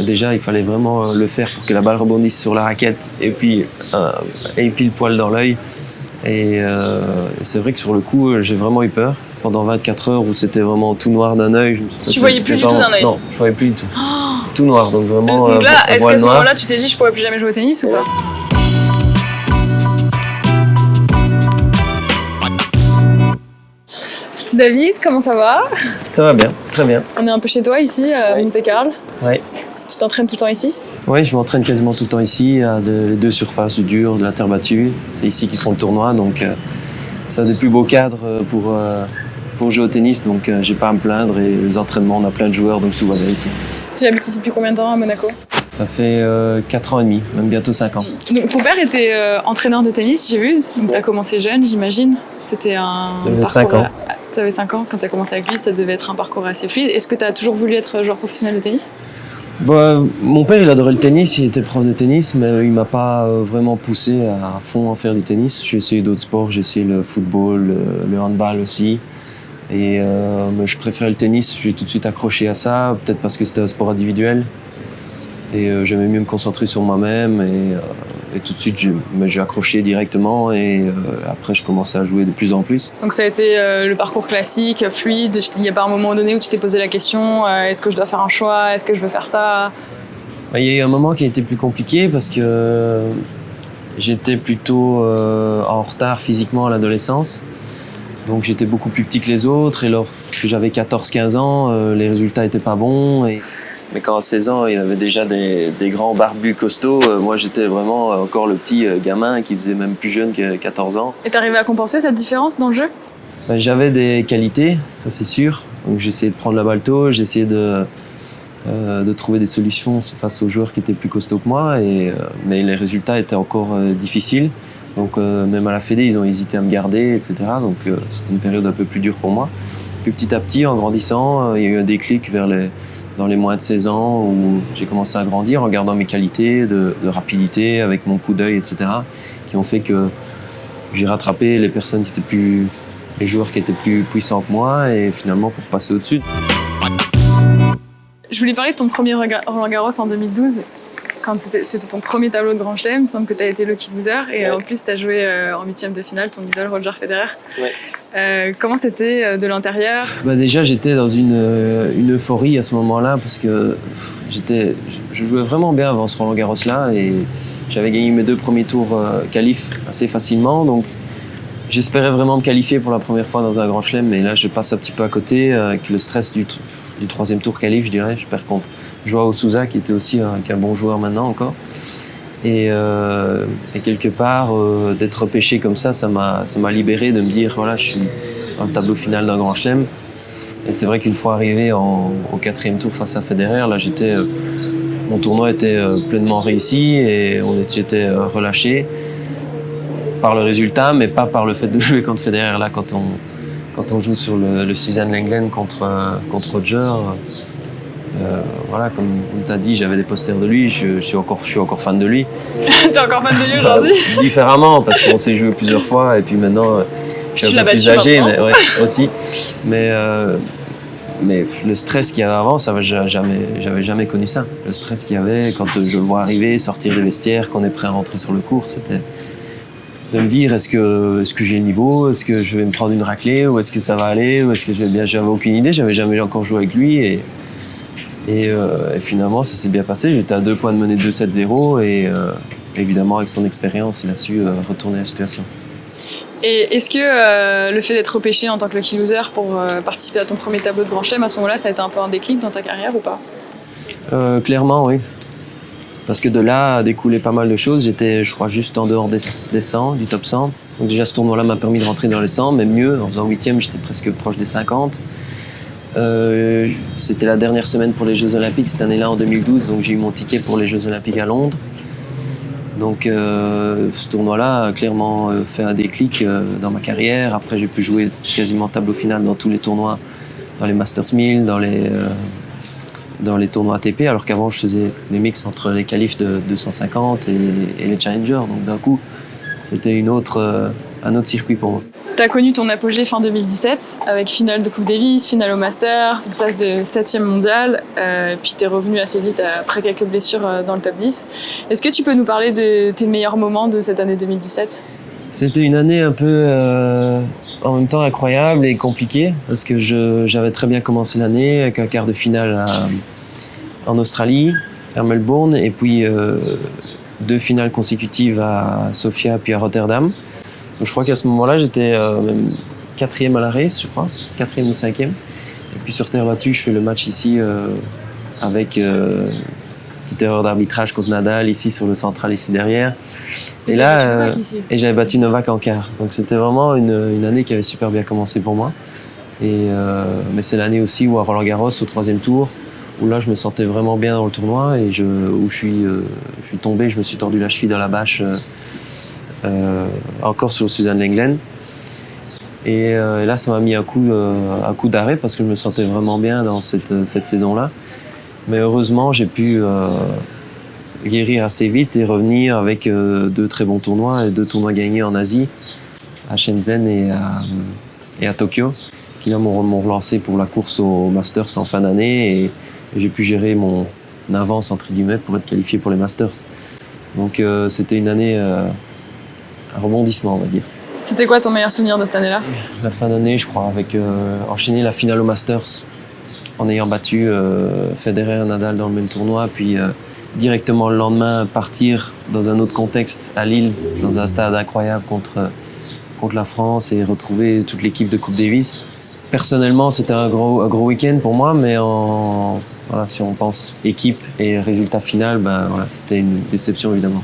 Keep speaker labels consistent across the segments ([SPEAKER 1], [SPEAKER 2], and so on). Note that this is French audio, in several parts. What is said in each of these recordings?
[SPEAKER 1] Déjà, il fallait vraiment le faire pour que la balle rebondisse sur la raquette et puis pile poil dans l'œil. Et c'est vrai que sur le coup, j'ai vraiment eu peur. Pendant 24 heures où c'était vraiment tout noir d'un œil.
[SPEAKER 2] Tu voyais plus du tout d'un œil?
[SPEAKER 1] Non, je voyais plus du tout. Tout noir, donc vraiment.
[SPEAKER 2] Donc là, est-ce qu'à ce moment-là, tu t'es dit je pourrais plus jamais jouer au tennis ou pas? David, comment ça va?
[SPEAKER 1] Ça va bien, très bien.
[SPEAKER 2] On est un peu chez toi ici, à Monte-Carlo.
[SPEAKER 1] Ouais.
[SPEAKER 2] Tu t'entraînes tout le temps ici?
[SPEAKER 1] Oui, je m'entraîne quasiment tout le temps ici, à deux surfaces, du dur, de la terre battue. C'est ici qu'ils font le tournoi, donc ça a des plus beaux cadres pour jouer au tennis, donc j'ai pas à me plaindre. Et les entraînements, on a plein de joueurs, donc tout va bien ici.
[SPEAKER 2] Tu habites ici depuis combien de temps à Monaco?
[SPEAKER 1] Ça fait 4 ans et demi, même bientôt 5 ans.
[SPEAKER 2] Donc, ton père était entraîneur de tennis, j'ai vu. Donc tu as commencé jeune, j'imagine. C'était un
[SPEAKER 1] J'avais
[SPEAKER 2] parcours...
[SPEAKER 1] 5 ans.
[SPEAKER 2] Tu avais 5 ans quand tu as commencé avec lui, ça devait être un parcours assez fluide. Est-ce que tu as toujours voulu être joueur professionnel de tennis?
[SPEAKER 1] Mon père, il adorait le tennis, il était prof de tennis, mais il m'a pas vraiment poussé à fond à faire du tennis. J'ai essayé d'autres sports, j'ai essayé le football, le handball aussi. Et mais je préférais le tennis, j'ai tout de suite accroché à ça, peut-être parce que c'était un sport individuel. Et j'aimais mieux me concentrer sur moi-même et tout de suite j'ai accroché directement et après je commençais à jouer de plus en plus.
[SPEAKER 2] Donc ça a été le parcours classique, fluide. Il n'y a pas un moment donné où tu t'es posé la question est-ce que je dois faire un choix, est-ce que je veux faire ça?
[SPEAKER 1] Il y a eu un moment qui a été plus compliqué parce que j'étais plutôt en retard physiquement à l'adolescence. Donc j'étais beaucoup plus petit que les autres et lorsque j'avais 14-15 ans, les résultats n'étaient pas bons. Mais quand à 16 ans, il y avait déjà des grands barbus costauds, moi j'étais vraiment encore le petit gamin qui faisait même plus jeune que 14 ans.
[SPEAKER 2] Et t'arrivais à compenser cette différence dans le jeu?
[SPEAKER 1] J'avais des qualités, ça c'est sûr. Donc j'essayais de prendre la balle tôt, j'essayais de trouver des solutions face aux joueurs qui étaient plus costauds que moi. Mais les résultats étaient encore difficiles. Donc même à la Fédé, ils ont hésité à me garder, etc. Donc c'était une période un peu plus dure pour moi. Puis petit à petit, en grandissant, il y a eu un déclic dans les moins de 16 ans où j'ai commencé à grandir en gardant mes qualités de rapidité, avec mon coup d'œil, etc. qui ont fait que j'ai rattrapé les joueurs qui étaient plus puissants que moi et finalement pour passer au-dessus.
[SPEAKER 2] Je voulais parler de ton premier Roland Garros en 2012. Quand c'était ton premier tableau de Grand Chelem, il me semble que tu as été lucky loser et en plus tu as joué en huitième de finale ton idole Roger Federer. Ouais. Comment c'était de l'intérieur?
[SPEAKER 1] Déjà j'étais dans une euphorie à ce moment-là parce que je jouais vraiment bien avant ce Roland Garros là et j'avais gagné mes 2 premiers tours qualif assez facilement, donc j'espérais vraiment me qualifier pour la première fois dans un Grand Chelem, mais là je passe un petit peu à côté avec le stress du 3e tour qualif, je dirais. Je perds contre Joao Sousa qui était aussi un bon joueur maintenant encore. Et quelque part, d'être repêché comme ça m'a libéré de me dire voilà, je suis dans le tableau final d'un Grand Chelem. Et c'est vrai qu'une fois arrivé au 4e tour face à Federer, là mon tournoi était pleinement réussi et j'étais relâché par le résultat, mais pas par le fait de jouer contre Federer. Là, quand on joue sur le Suzanne Lenglen contre Roger, voilà, comme tu as dit, j'avais des posters de lui, je suis encore fan de lui.
[SPEAKER 2] T'es encore fan de lui aujourd'hui?
[SPEAKER 1] Différemment, parce qu'on s'est joué plusieurs fois et puis maintenant je suis un peu plus âgé, mais ouais, aussi. Mais le stress qu'il y avait avant, j'avais jamais connu ça. Le stress qu'il y avait quand je le vois arriver, sortir des vestiaires, qu'on est prêt à rentrer sur le court, c'était de me dire est-ce que j'ai le niveau, est-ce que je vais me prendre une raclée, ou est-ce que ça va aller, ou est-ce que je vais bien. J'avais aucune idée, j'avais jamais encore joué avec lui et finalement ça s'est bien passé. J'étais à 2 points de mener 2-7-0 et évidemment avec son expérience il a su retourner la situation.
[SPEAKER 2] Et est-ce que le fait d'être repêché en tant que lucky loser pour participer à ton premier tableau de Grand Chelem, à ce moment-là ça a été un peu un déclic dans ta carrière ou pas?
[SPEAKER 1] Clairement oui. Parce que de là a découlé pas mal de choses. J'étais, je crois, juste en dehors des 100, du top 100. Donc déjà, ce tournoi-là m'a permis de rentrer dans les 100, même mieux. En faisant 8e, j'étais presque proche des 50. C'était la dernière semaine pour les Jeux Olympiques cette année-là, en 2012. Donc j'ai eu mon ticket pour les Jeux Olympiques à Londres. Donc ce tournoi-là a clairement fait un déclic dans ma carrière. Après, j'ai pu jouer quasiment tableau final dans tous les tournois, dans les Masters 1000, dans les tournois ATP, alors qu'avant je faisais des mix entre les qualifs de 250 et les challengers. Donc d'un coup, c'était une autre un autre circuit pour moi.
[SPEAKER 2] Tu as connu ton apogée fin 2017 avec finale de Coupe Davis, finale au Masters, une place de 7e mondial, puis tu es revenu assez vite après quelques blessures dans le top 10. Est-ce que tu peux nous parler de tes meilleurs moments de cette année 2017 ?
[SPEAKER 1] C'était une année un peu en même temps incroyable et compliquée parce que j'avais très bien commencé l'année avec un quart de finale en Australie, à Melbourne, et puis 2 finales consécutives à Sofia puis à Rotterdam. Donc je crois qu'à ce moment-là, j'étais même 4e à la race, je crois, 4e ou 5e. Et puis sur terre battue, je fais le match ici avec petite erreur d'arbitrage contre Nadal, ici sur le central, ici derrière. Et là, et j'avais battu Novak en quart. Donc c'était vraiment une année qui avait super bien commencé pour moi. Mais c'est l'année aussi où à Roland-Garros, au 3e tour, où là je me sentais vraiment bien dans le tournoi et où je suis tombé, je me suis tordu la cheville dans la bâche encore sur Suzanne Lenglen. Et là ça m'a mis un coup d'arrêt parce que je me sentais vraiment bien dans cette saison-là. Mais heureusement j'ai pu guérir assez vite et revenir avec 2 très bons tournois et 2 tournois gagnés en Asie, à Shenzhen et à Tokyo, qui là m'ont relancé pour la course au Masters en fin d'année et j'ai pu gérer mon avance entre guillemets pour être qualifié pour les Masters. Donc c'était une année un rebondissement, on va dire.
[SPEAKER 2] C'était quoi ton meilleur souvenir de cette année-là ?
[SPEAKER 1] La fin d'année, je crois, avec enchaîner la finale au Masters en ayant battu Federer et Nadal dans le même tournoi, puis directement le lendemain partir dans un autre contexte à Lille, dans un stade incroyable contre la France et retrouver toute l'équipe de Coupe Davis. Personnellement, c'était un gros week-end pour moi, mais voilà, si on pense équipe et résultat final, voilà, c'était une déception évidemment.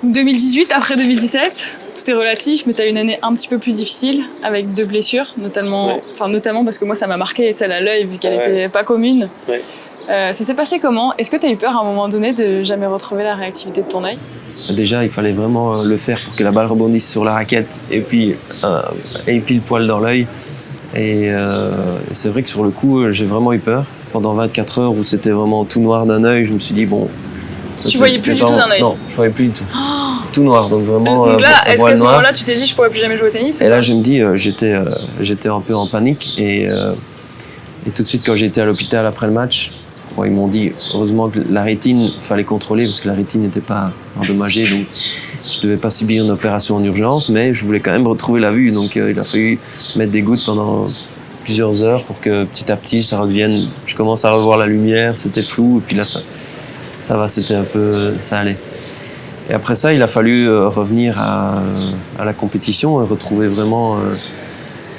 [SPEAKER 2] 2018, après 2017, tout est relatif, mais tu as une année un petit peu plus difficile avec 2 blessures, notamment parce que moi ça m'a marqué, celle à l'œil vu qu'elle n'était pas commune.
[SPEAKER 1] Ouais.
[SPEAKER 2] Ça s'est passé comment ? Est-ce que tu as eu peur à un moment donné de jamais retrouver la réactivité de ton œil ?
[SPEAKER 1] Déjà, il fallait vraiment le faire pour que la balle rebondisse sur la raquette et puis le poil dans l'œil. Et c'est vrai que sur le coup, j'ai vraiment eu peur. Pendant 24 heures où c'était vraiment tout noir d'un œil, je me suis dit bon...
[SPEAKER 2] Tu voyais plus du tout d'un œil ?
[SPEAKER 1] Non, je voyais plus du tout. Tout noir, donc vraiment
[SPEAKER 2] donc là, est-ce qu'à ce
[SPEAKER 1] noir.
[SPEAKER 2] moment-là, tu t'es dit je pourrais plus jamais jouer au tennis ?
[SPEAKER 1] Et là, je me dis, j'étais un peu en panique et tout de suite quand j'ai été à l'hôpital après le match, ils m'ont dit heureusement que la rétine fallait contrôler parce que la rétine n'était pas endommagée, donc je devais pas subir une opération en urgence, mais je voulais quand même retrouver la vue, donc il a fallu mettre des gouttes pendant plusieurs heures pour que petit à petit ça redevienne. Je commence à revoir la lumière, c'était flou et puis là ça va, c'était un peu, ça allait. Et après ça, il a fallu revenir à la compétition et retrouver vraiment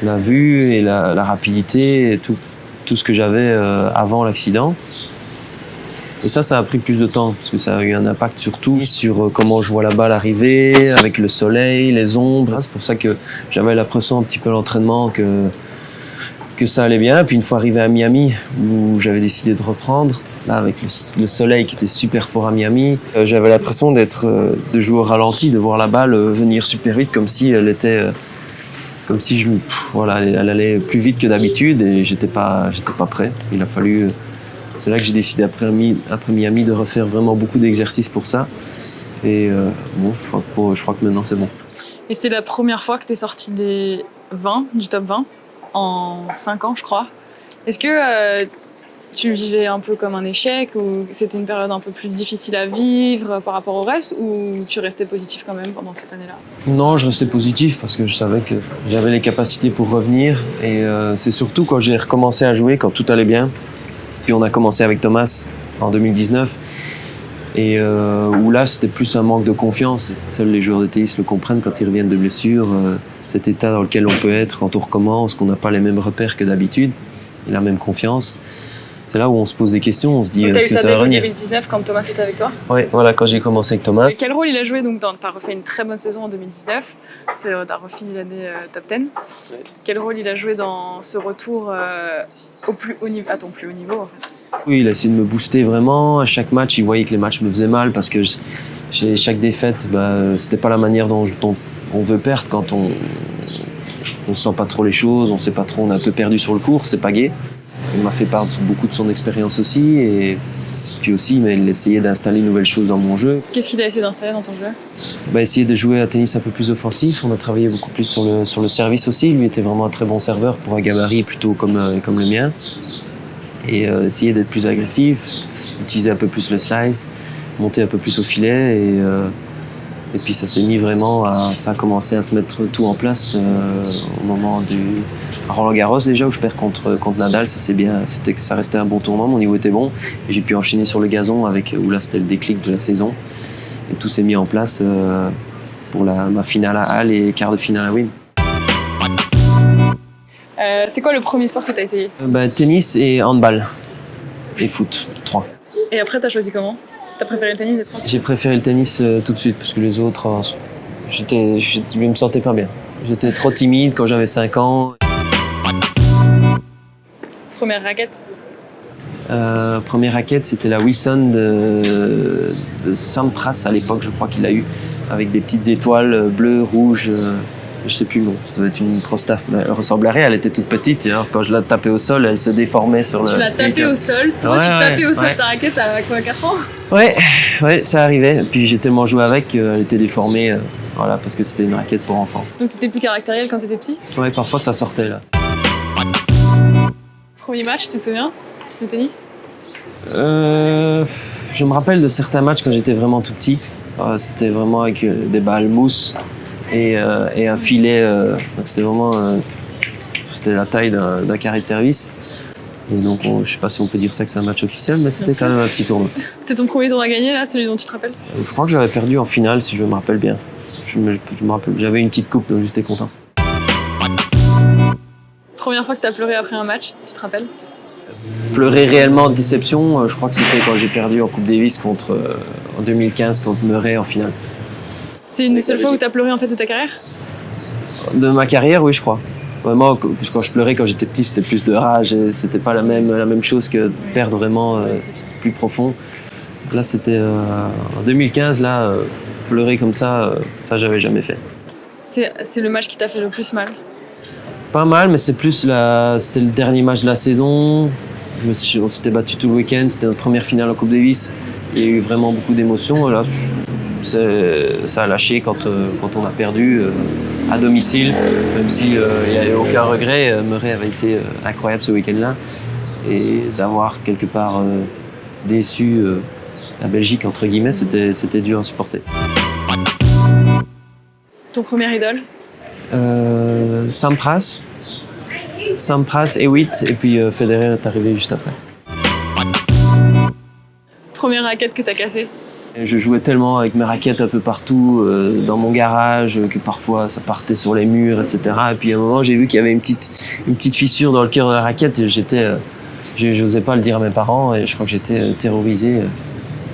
[SPEAKER 1] la vue et la rapidité et tout ce que j'avais avant l'accident. Et ça a pris plus de temps parce que ça a eu un impact surtout sur comment je vois la balle arriver, avec le soleil, les ombres. C'est pour ça que j'avais l'impression un petit peu à l'entraînement que ça allait bien. Puis une fois arrivé à Miami, où j'avais décidé de reprendre, là avec le soleil qui était super fort à Miami, j'avais l'impression de jouer au ralenti, de voir la balle venir super vite, comme si elle était, elle allait plus vite que d'habitude et j'étais pas prêt. Il a fallu, c'est là que j'ai décidé après Miami de refaire vraiment beaucoup d'exercices pour ça. Et je crois que maintenant c'est bon.
[SPEAKER 2] Et c'est la première fois que tu es sorti des 20, du top 20, en 5 ans, je crois. Est-ce que tu le vivais un peu comme un échec ou c'était une période un peu plus difficile à vivre par rapport au reste ou tu restais positif quand même pendant cette année-là ?
[SPEAKER 1] Non, je restais positif parce que je savais que j'avais les capacités pour revenir et c'est surtout quand j'ai recommencé à jouer, quand tout allait bien. Puis on a commencé avec Thomas en 2019 et où là c'était plus un manque de confiance. Seuls les joueurs de tennis le comprennent quand ils reviennent de blessure, cet état dans lequel on peut être quand on recommence, qu'on n'a pas les mêmes repères que d'habitude et la même confiance. C'est là où on se pose des questions, on se dit est-ce que ça va revenir ?
[SPEAKER 2] 2019 quand Thomas était avec toi ?
[SPEAKER 1] Oui, voilà, quand j'ai commencé avec Thomas.
[SPEAKER 2] Quel rôle il a joué ? Donc, tu as refait une très bonne saison en 2019, tu as refini l'année top 10. Ouais. Quel rôle il a joué dans ce retour au plus haut niveau, à ton plus haut niveau en fait ?
[SPEAKER 1] Oui, il a essayé de me booster vraiment. À chaque match, il voyait que les matchs me faisaient mal parce que chaque défaite, c'était pas la manière dont on veut perdre quand on sent pas trop les choses, on sait pas trop, on est un peu perdu sur le court, c'est pas gai. Il m'a fait part de beaucoup de son expérience aussi et Puis aussi, mais il essayait d'installer de nouvelles choses dans mon jeu.
[SPEAKER 2] Qu'est-ce qu'il a essayé d'installer dans ton jeu?
[SPEAKER 1] Essayer de jouer à tennis un peu plus offensif. On a travaillé beaucoup plus sur le service aussi. Lui était vraiment un très bon serveur pour un gabarit plutôt comme le mien. Et essayer d'être plus agressif, utiliser un peu plus le slice, monter un peu plus au filet. Et puis ça s'est mis vraiment ça a commencé à se mettre tout en place au moment à Roland-Garros déjà, où je perds contre Nadal. Ça c'est bien, ça restait un bon tournoi, mon niveau était bon. Et j'ai pu enchaîner sur le gazon où là c'était le déclic de la saison. Et tout s'est mis en place pour ma finale à Halle et quart de finale à Wien.
[SPEAKER 2] C'est quoi le premier sport que tu as essayé?
[SPEAKER 1] Tennis et handball. Et foot, 3.
[SPEAKER 2] Et après, tu as choisi comment? T'as préféré le tennis des 3?
[SPEAKER 1] J'ai préféré le tennis tout de suite, parce que les autres, je me sentais pas bien. J'étais trop timide quand j'avais 5 ans.
[SPEAKER 2] Première raquette?
[SPEAKER 1] Première raquette, c'était la Wilson de Sampras à l'époque, je crois qu'il l'a eu, avec des petites étoiles bleues, rouges. Je sais plus le nom, ça devait être une Pro-Staff, mais elle ressemblait à rien, elle était toute petite, et alors quand je la tapais au sol, elle se déformait sur le...
[SPEAKER 2] Tu l'as tapée au sol? Toi, tu tapais au sol ta raquette à quoi, 4 ans?
[SPEAKER 1] Ouais, ça arrivait. Puis j'ai tellement joué avec, elle était déformée, voilà, parce que c'était une raquette pour enfants.
[SPEAKER 2] Donc t'étais plus caractériel quand t'étais petit?
[SPEAKER 1] Ouais, parfois ça sortait là.
[SPEAKER 2] Premier match, tu te souviens, de tennis?
[SPEAKER 1] Je me rappelle de certains matchs quand j'étais vraiment tout petit. C'était vraiment avec des balles mousse et un filet. Donc c'était vraiment c'était la taille d'un carré de service. Et donc je sais pas si on peut dire ça que c'est un match officiel, mais c'était quand même un petit tournoi.
[SPEAKER 2] C'est ton premier tournoi gagné là, celui dont tu te rappelles?
[SPEAKER 1] Je crois que j'avais perdu en finale, si je me rappelle bien. Je me rappelle, j'avais une petite coupe, donc j'étais content.
[SPEAKER 2] Première fois que tu as pleuré après un match, tu te rappelles?
[SPEAKER 1] Pleurer réellement de déception, je crois que c'était quand j'ai perdu en Coupe Davis en 2015 contre Murray en finale.
[SPEAKER 2] C'est une des seules fois où tu as pleuré en fait de ta carrière?
[SPEAKER 1] De ma carrière, oui, je crois. Vraiment, quand je pleurais quand j'étais petit, c'était plus de rage, et c'était pas la même chose que perdre vraiment plus profond. Là, c'était en 2015, là, pleurer comme ça j'avais jamais fait.
[SPEAKER 2] C'est le match qui t'a fait le plus mal?
[SPEAKER 1] Pas mal, mais c'était le dernier match de la saison. On s'était battu tout le week-end, c'était notre première finale en Coupe Davis. Il y a eu vraiment beaucoup d'émotions. Là, ça a lâché quand on a perdu à domicile, même s'il n'y avait aucun regret. Murray avait été incroyable ce week-end-là. Et d'avoir quelque part déçu la Belgique, entre guillemets, c'était dur à supporter.
[SPEAKER 2] Ton premier idole?
[SPEAKER 1] Sampras et Witt, et puis Federer est arrivé juste après.
[SPEAKER 2] Première raquette que tu as cassée?
[SPEAKER 1] Je jouais tellement avec mes raquettes un peu partout dans mon garage que parfois ça partait sur les murs, etc. Et puis à un moment j'ai vu qu'il y avait une petite fissure dans le cœur de la raquette et je n'osais pas le dire à mes parents et je crois que j'étais terrorisé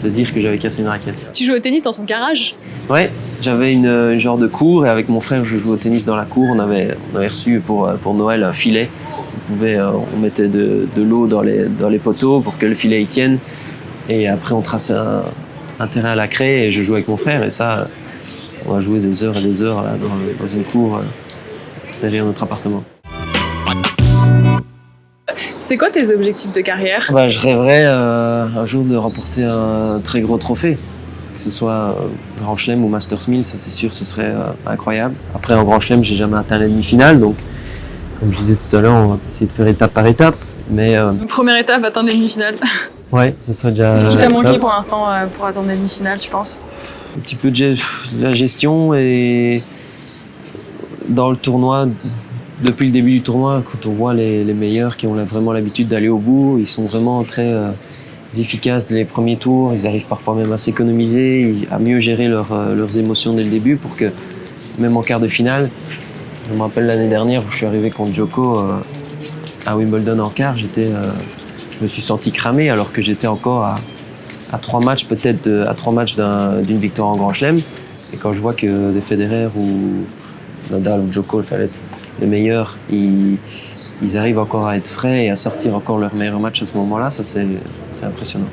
[SPEAKER 1] de dire que j'avais cassé une raquette.
[SPEAKER 2] Tu jouais au tennis dans ton garage?
[SPEAKER 1] Ouais, j'avais une genre de cour et avec mon frère je jouais au tennis dans la cour. On avait reçu pour Noël un filet. On mettait de l'eau dans les poteaux pour que le filet y tienne. Et après on traçait un terrain à la craie et je jouais avec mon frère et ça, on a joué des heures et des heures là, dans une cour derrière notre appartement.
[SPEAKER 2] C'est quoi tes objectifs de carrière?
[SPEAKER 1] Je rêverais un jour de remporter un très gros trophée, que ce soit Grand Chelem ou Masters 1000, ça c'est sûr, ce serait incroyable. Après en Grand Chelem, j'ai jamais atteint la demi-finale, donc comme je disais tout à l'heure, on va essayer de faire étape par étape. Mais
[SPEAKER 2] première étape, atteindre la demi-finale.
[SPEAKER 1] Ouais, ce serait déjà.
[SPEAKER 2] Qu'est-ce qui t'a manqué pour l'instant pour atteindre la demi-finale, tu penses?
[SPEAKER 1] Un petit peu de la gestion et dans le tournoi, depuis le début du tournoi, quand on voit les meilleurs qui ont vraiment l'habitude d'aller au bout, ils sont vraiment très efficaces dès les premiers tours, ils arrivent parfois même à s'économiser, à mieux gérer leurs émotions dès le début pour que, même en quart de finale, je me rappelle l'année dernière où je suis arrivé contre Djoko à Wimbledon en quart, je me suis senti cramé alors que j'étais encore à 3 matchs peut-être à 3 matchs d'une victoire en Grand Chelem. Et quand je vois que des Federer ou Nadal ou Djoko, les meilleurs, ils arrivent encore à être frais et à sortir encore leur meilleur match à ce moment-là, ça c'est impressionnant.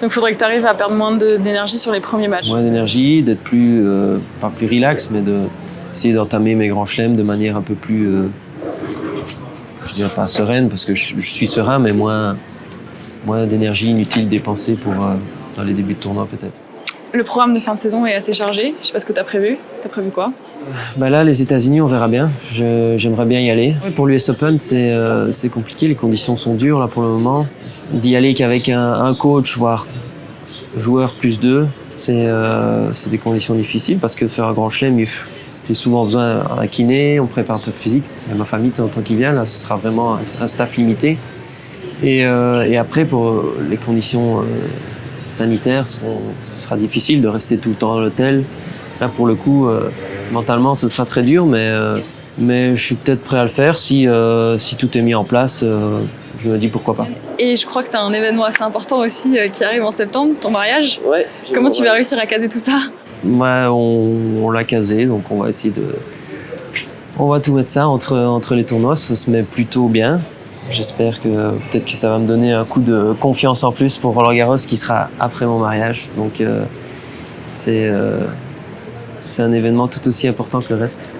[SPEAKER 2] Donc il faudrait que tu arrives à perdre moins d'énergie sur les premiers matchs.
[SPEAKER 1] Moins d'énergie, d'être pas plus relax, mais d'essayer d'entamer mes grands chelems de manière un peu plus, je dirais pas sereine, parce que je suis serein, mais moins moins d'énergie inutile dépensée pour, dans les débuts de tournoi peut-être.
[SPEAKER 2] Le programme de fin de saison est assez chargé. Je sais pas ce que tu as prévu. Tu as prévu quoi?
[SPEAKER 1] Bah là, les États-Unis, on verra bien. J'aimerais bien y aller. Pour l'US Open, c'est compliqué. Les conditions sont dures là pour le moment. D'y aller qu'avec un coach, voire joueur plus 2, c'est des conditions difficiles parce que faire un grand chelem, j'ai souvent besoin d'un kiné, on prépare ton physique. Et ma famille, tant qu'il vient, là, ce sera vraiment un staff limité. Et après, pour les conditions sanitaires, ce sera difficile de rester tout le temps à l'hôtel. Là, pour le coup, mentalement, ce sera très dur, mais je suis peut-être prêt à le faire si tout est mis en place. Je me dis pourquoi pas.
[SPEAKER 2] Et je crois que tu as un événement assez important aussi qui arrive en septembre, ton mariage.
[SPEAKER 1] Ouais.
[SPEAKER 2] Comment tu vas réussir à caser tout ça?
[SPEAKER 1] Ouais, on l'a casé, donc on va essayer de... On va tout mettre ça entre les tournois, ça se met plutôt bien. J'espère que peut-être que ça va me donner un coup de confiance en plus pour Roland-Garros qui sera après mon mariage. Donc c'est un événement tout aussi important que le reste.